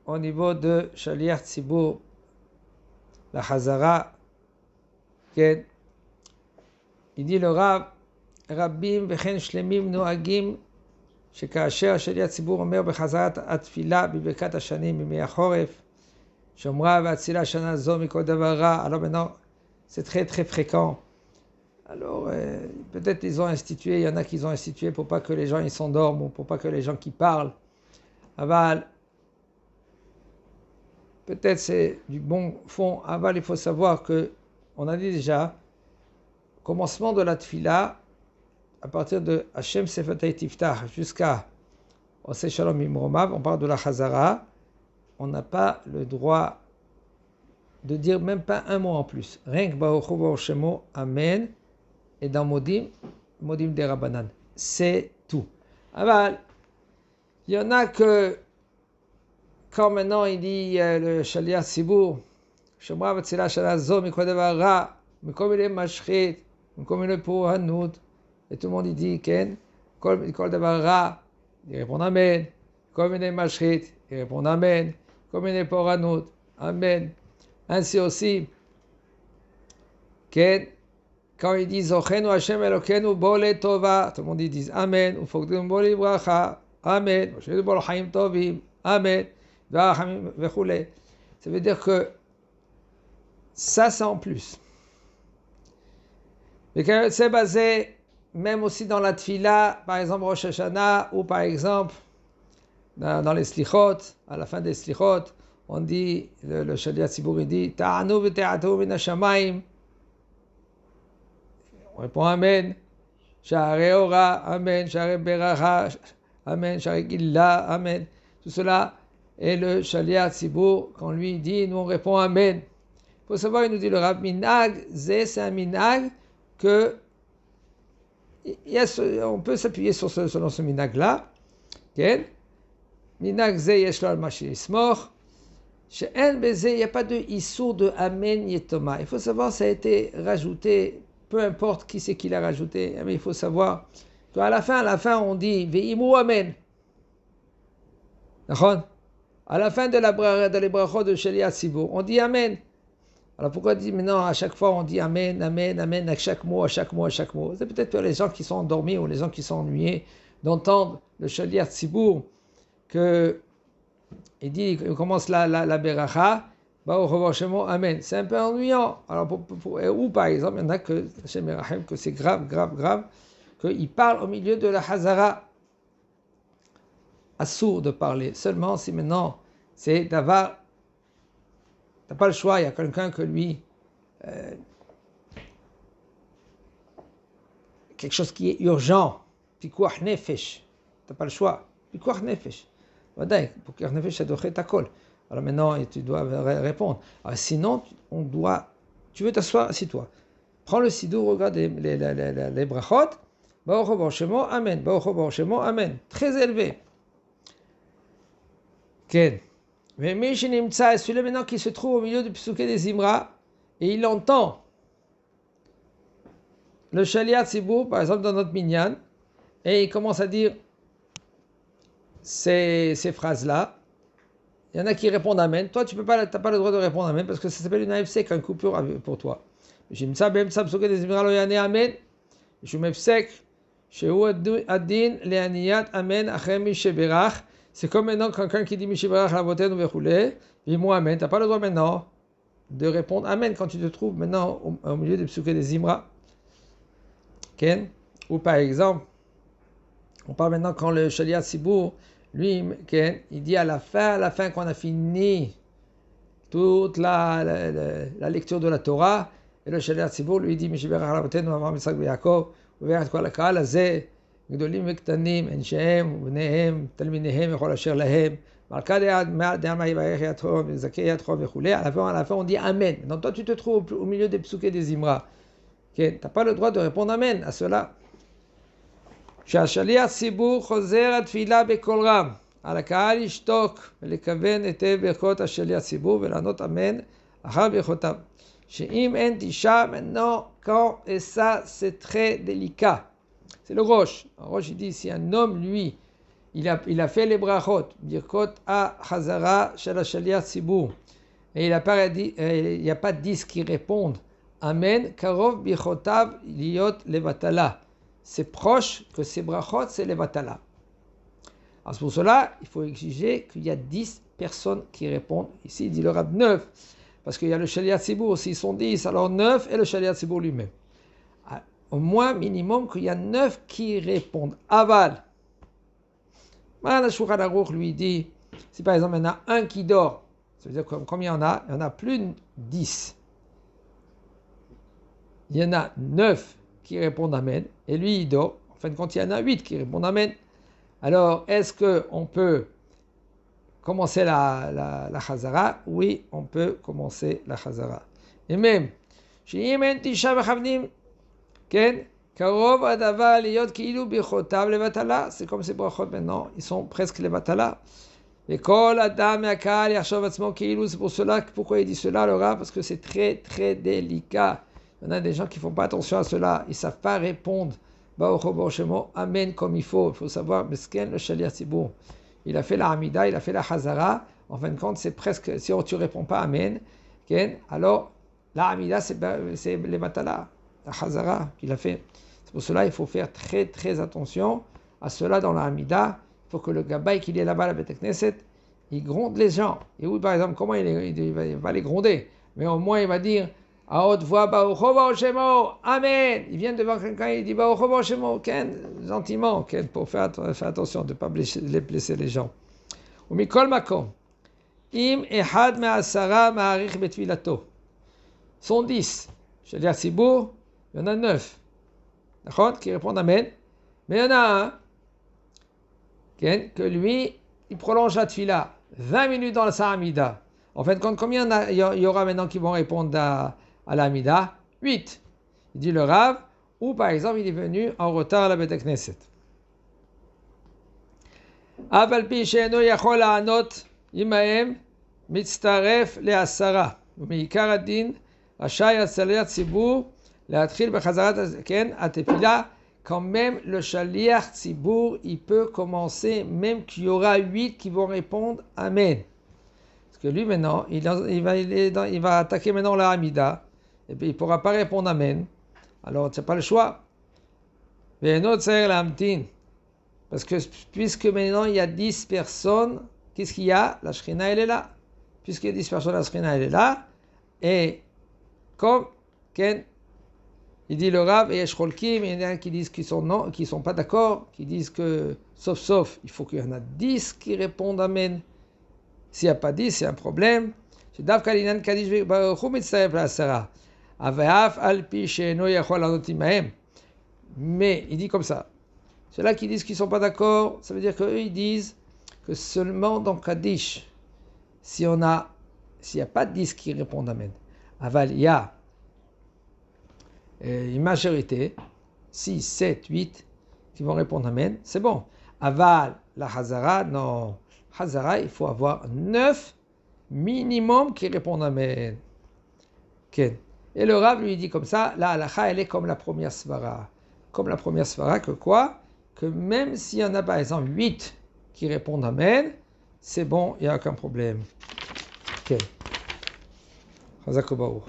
Au niveau de Shaliach Tzibur, la Chazara, il dit le Rav, Rabbim v'chen shlemim noagim, שכאשר שליח ציבור אומר בחזרת התפילה בברכת השנים בימי החורף, שומרה והצילה שנה זו מכל דבר רע. Alors maintenant, c'est très très fréquent. Alors, peut-être ils ont institué, il y en a qui ont institué pour pas que les gens ils s'endorment ou pour pas que les gens qui parlent. Aval, peut-être c'est du bon fond. Aval, il faut savoir que, on a dit déjà, commencement de la tfila, à partir de Hashem Sefatei Tiftach jusqu'à Oseh Shalom Imromav, on parle de la Chazara, on n'a pas le droit de dire même pas un mot en plus. Rien que Baruch Hu Baruch Shemo, Amen, et dans Modim, Modim de Rabbanan. C'est tout. Aval, il y en a que, quand maintenant il dit le Shaliach Tzibur, Shomra v'tzila shana zo mikol davar ra, mikol mile mashchit, mikol mile pourhanout, et tout le monde il dit Ken, mikol davar ra, il répond Amen, mikol mile mashchit, il répond Amen, mikol mile pourhanout, Amen. Ainsi aussi, Ken, quand il dit Zochenu Hashem Elokenu bo letova, tout le monde il dit Amen, ufogdenu bo livracha, Amen, ushenu bo l'chaim tovim, Amen. Ça veut dire que ça c'est en plus. Mais que c'est basé même aussi dans la tfila, par exemple Rosh Hashanah, ou par exemple dans les slichot, à la fin des slichot, on dit, le Shaliach Tzibur il dit Ta'anu v'te'atu min hashamayim. On répond Amen. Sha'arei ora, Amen. Sha'arei beracha, Amen. Sha'arei gilla, Amen. Tout cela. Et le Shaliach Tzibur, quand lui dit, nous on répond Amen. Il faut savoir, il nous dit le Rav, Minag, c'est un minag que on peut s'appuyer selon ce minag-là. Minag ze yesh lo al ma she'yismoch. She'en beze, il n'y a pas de issour de Amen yetoma. Il faut savoir, ça a été rajouté, peu importe qui c'est qui l'a rajouté, mais il faut savoir qu'à la fin, on dit Ve'imu Amen. D'accord? À la fin de les brachot de Shaliach Tzibur, on dit Amen. Alors pourquoi dire maintenant à chaque fois on dit Amen, Amen, Amen, à chaque mot, à chaque mot, à chaque mot? C'est peut-être pour les gens qui sont endormis ou les gens qui sont ennuyés d'entendre le Shaliach Tzibur que il dit, il commence la beracha, Amen. C'est un peu ennuyant. Alors ou par exemple, il y en a que c'est grave, qu'il parle au milieu de la Hazara. Assourd de parler. Seulement si maintenant c'est d'avoir, t'as pas le choix, il y a quelqu'un que lui quelque chose qui est urgent, pikuach nefesh, t'as pas le choix, pikuach nefesh. Pour pikuach nefesh ça doit être ta colle. Alors maintenant tu dois répondre. Alors, sinon tu veux t'asseoir, assis-toi. Prends le sidou, regarde les brachot, Baruch Hu Baruch Shemo, Amen, Baruch Hu Baruch Shemo, Amen. Très élevé. Mais Mishinimtsa, celui-là maintenant qui se trouve au milieu du Psuké des Zimra, et il entend le Shaliach Tzibur, par exemple dans notre minyan, et il commence à dire ces phrases-là. Il y en a qui répondent Amen. Toi, tu n'as pas le droit de répondre Amen, parce que ça s'appelle une AFC, une coupure pour toi. Mishinimtsa, Bemtsa, Psuké des Zimra, lo yane Amen. Mishumefsek, Shehu Adin, Leaniyat, Amen, Achem Misheberach. C'est comme maintenant quelqu'un qui dit Mishibarach Lavoten ou Vechoulé, dis-moi Amen. Tu n'as pas le droit maintenant de répondre Amen quand tu te trouves maintenant au milieu des psuké des Zimra. Ken? Ou par exemple, on parle maintenant quand le Shaliach Tzibur, lui, Ken, il dit à la fin qu'on a fini toute la lecture de la Torah, et le Shaliach Tzibur lui dit Mishibarach Lavoten ou Avraham Yitzhak Yaakov, ou vers quoi la Kaal azeh. גדולים וקטנים, אנשיהם ובניהם, תלמידיהם וכל אשר להם, מלכה דעלמא יברך ידכם וזכה ידכם וכו'. À la fin, on dit Amen. Donc toi, tu te trouves au milieu des psuké des Zimra. Tu n'as pas le droit de répondre Amen à cela. שהשליח ציבור חוזר התפילה בקול רם, על הקהל לשתוק ולכוון היטב ברכות השליח ציבור ולענות Amen אחר ברכותיו. שאם אין תשעה maintenant, et ça c'est très délicat. C'est le Roche. Le Roche, il dit, si un homme, lui, il a fait les brachot, Birkot a Chazara Shel Shaliach Tzibur, et il n'y a pas 10 qui répondent Amen, Karov Bichotav Liot Levatala. C'est proche que ces brachot, c'est Levatala. Alors c'est pour cela, il faut exiger qu'il y a 10 personnes qui répondent. Ici, il dit le Rab 9, parce qu'il y a le Shaliach Tzibur aussi, ils sont 10, alors 9 et le Shaliach Tzibur lui-même. Au moins, minimum, qu'il y a 9 qui répondent. Aval. Le Shulchan Aruch lui dit, si par exemple il y en a un qui dort, ça veut dire combien il y en a? Il y en a plus de 10. Il y en a 9 qui répondent Amen, et lui il dort. En fin de compte, il y en a 8 qui répondent Amen. Alors, est-ce qu'on peut commencer la Chazara? Oui, on peut commencer la Chazara. Et même, c'est comme ces brachot maintenant, ils sont presque les vatala. C'est pour cela, pourquoi il dit cela, le Rav? Parce que c'est très très délicat. Il y en a des gens qui ne font pas attention à cela, ils ne savent pas répondre. Amen comme il faut. Il faut savoir, Mesken le Shaliach Tzibur, il a fait la Hamida, il a fait la Chazara. En fin de compte, c'est presque, si tu ne réponds pas Amen, alors la Hamida, c'est les Matala, la Chazara qu'il a fait. C'est pour cela il faut faire très très attention à cela dans la Hamida. Il faut que le Gabay qu'il est là-bas à la Beit Knesset, il gronde les gens. Et oui, par exemple, comment il va les gronder? Mais au moins, il va dire à haute voix, Amen. Il vient devant quelqu'un, il dit gentiment, pour faire attention de ne pas blesser les gens. Ou mikol makom, im ehad me'asara ma'arich betfilato. Sont 10. Shaliach Tzibur, il y en a 9. D'accord, qui répondent Amen. Mais il y en a un que lui, il prolonge la tfila 20 minutes dans la Sahamida. En fin de compte, combien il y aura maintenant qui vont répondre à la Hamida? 8. Il dit le Rav, ou par exemple, il est venu en retard à la Beit Knesset. Aval pi she'eno yachol la'anot imahem mitztaref le'asara. ומעיקר הדין רשאי השליח ציבור להתחיל בחזרת התפילה. Quand même, le Shaliach Tzibur, il peut commencer, même qu'il y aura 8 qui vont répondre Amen. Parce que lui, maintenant, il va attaquer maintenant la Hamida, et puis il ne pourra pas répondre Amen. Alors, tu n'as pas le choix. Parce que puisque maintenant, il y a 10 personnes, qu'est-ce qu'il y a? La Shrina, elle est là. Puisqu'il y a 10 personnes, la Shrina, elle est là. Et comme il dit le Rav, et Yeshcholkim, il y en a qui disent qu'ils sont pas d'accord, qui disent que, sauf, il faut qu'il y en a 10 qui répondent Amen. S'il n'y a pas 10, c'est un problème. Mais il dit comme ça. Ceux-là qui disent qu'ils ne sont pas d'accord, ça veut dire qu'eux, ils disent que seulement dans Kaddish, s'il n'y a pas 10 qui répondent Amen, aval, il y a une majorité, 6, 7, 8, qui vont répondre Amen, c'est bon. Aval, la Hazara, non. Hazara, il faut avoir 9 minimum qui répondent Amen. Okay. Et le Rav lui dit comme ça, la halakha, elle est comme la première svara. Comme la première svara, que quoi? Que même s'il y en a par exemple 8 qui répondent Amen, c'est bon, il n'y a aucun problème. Ok. Chazak Baruch.